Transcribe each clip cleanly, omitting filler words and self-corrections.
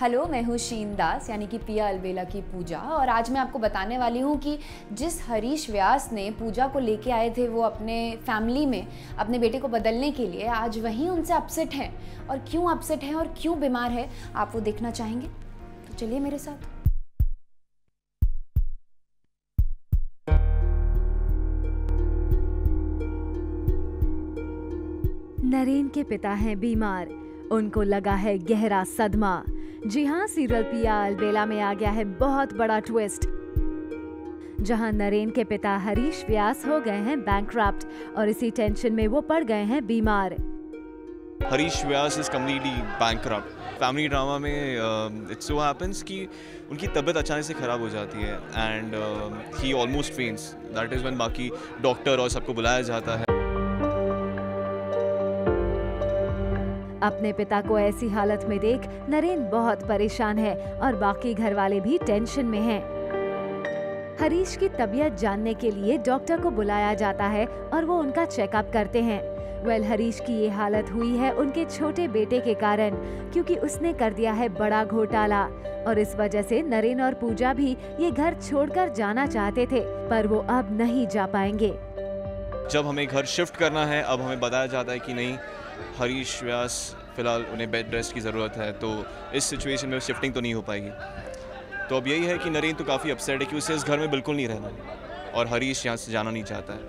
Hello, मैं हूँ शीन दास यानी कि पिया अलबेला की पूजा। और आज मैं आपको बताने वाली हूँ कि जिस हरीश व्यास ने पूजा को लेके आए थे वो अपने फैमिली में अपने बेटे को बदलने के लिए, आज वहीं उनसे अपसेट हैं। और क्यों अपसेट हैं और क्यों बीमार है, आप वो देखना चाहेंगे? तो चलिए मेरे साथ। नरेन के पिता हैं बीमार। उनको लगा है गहरा सदमा। जी हाँ, सीरियल पिया अलबेला में आ गया है बहुत बड़ा ट्विस्ट, जहां नरेन के पिता हरीश व्यास हो गए हैं बैंकक्रप्ट और इसी टेंशन में वो पड़ गए हैं बीमार। Harish Vyas is completely bankrupt. Family drama में इट सो हैपेंस कि उनकी तबीयत अचानक से ख़राब हो जाती है and he almost faints. That is when बाकी डॉक्टर और सबको बुलाया जाता है। अपने पिता को ऐसी हालत में देख नरेन बहुत परेशान है और बाकी घर वाले भी टेंशन में हैं। हरीश की तबीयत जानने के लिए डॉक्टर को बुलाया जाता है और वो उनका चेकअप करते हैं। हरीश की ये हालत हुई है उनके छोटे बेटे के कारण, क्योंकि उसने कर दिया है बड़ा घोटाला और इस वजह से नरेन और पूजा भी ये घर छोड़कर जाना चाहते थे, पर वो अब नहीं जा पाएंगे। जब हमें घर शिफ्ट करना है, अब हमें बताया जाता है कि नहीं, हरीश व्यास फिलहाल उन्हें बेड रेस्ट की ज़रूरत है, तो इस सिचुएशन में शिफ्टिंग तो नहीं हो पाएगी। तो अब यही है कि नरेन तो काफ़ी अपसेट है कि उसे इस घर में बिल्कुल नहीं रहना और हरीश यहाँ से जाना नहीं चाहता है।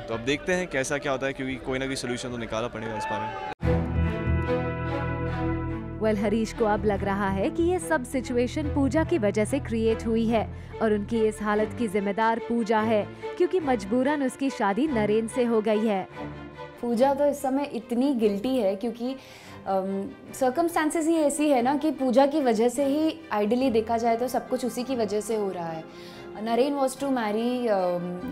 तो अब देखते हैं कैसा क्या होता है, क्योंकि कोई ना कोई सोल्यूशन तो निकालना पड़ेगा इस बारे में। हरीश को अब लग रहा है कि ये सब सिचुएशन पूजा की वजह से क्रिएट हुई है और उनकी इस हालत की जिम्मेदार पूजा है, क्योंकि मजबूरन उसकी शादी नरेन से हो गई है। पूजा तो इस समय इतनी गिल्टी है क्योंकि सर्कमस्टांसेस ही ऐसी है ना कि पूजा की वजह से ही, आइडियली देखा जाए तो सब कुछ उसी की वजह से हो रहा है। Naren was to marry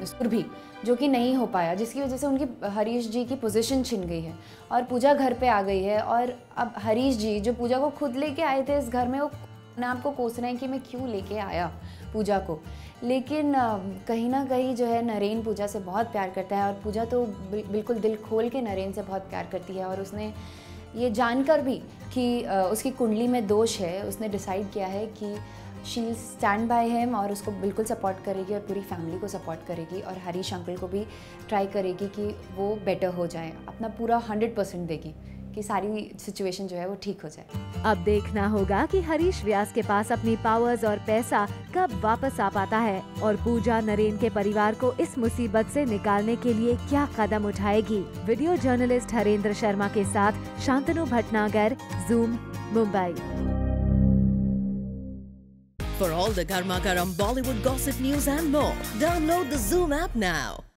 Surabhi, जो कि नहीं हो पाया, जिसकी वजह से उनकी हरीश जी की पोजीशन छिन गई है और पूजा घर पे आ गई है। और अब हरीश जी जो पूजा को खुद लेके आए थे इस घर में, वो अपने आप को कोस रहे हैं कि मैं क्यों लेके आया पूजा को। लेकिन कहीं ना कहीं जो है नरेन पूजा से बहुत प्यार करता है और पूजा तो बिल्कुल दिल खोल के नरेन से बहुत प्यार करती है। और उसने ये जानकर भी कि उसकी कुंडली में दोष है, उसने डिसाइड किया है कि she will stand by him और उसको बिल्कुल सपोर्ट करेगी और पूरी फैमिली को सपोर्ट करेगी और हरीश अंकल को भी ट्राई करेगी कि वो बेटर हो जाए, अपना पूरा 100% देगी कि सारी सिचुएशन जो है वो ठीक हो जाए। अब देखना होगा कि हरीश व्यास के पास अपनी पावर्स और पैसा कब वापस आ पाता है और पूजा नरेन के परिवार को इस मुसीबत से निकालने के लिए क्या कदम उठाएगी। वीडियो जर्नलिस्ट हरेंद्र शर्मा के साथ Shantanu Bhatnagar, zoom, Mumbai. For all the Garma Garam Bollywood gossip news and more, download the Zoom app now.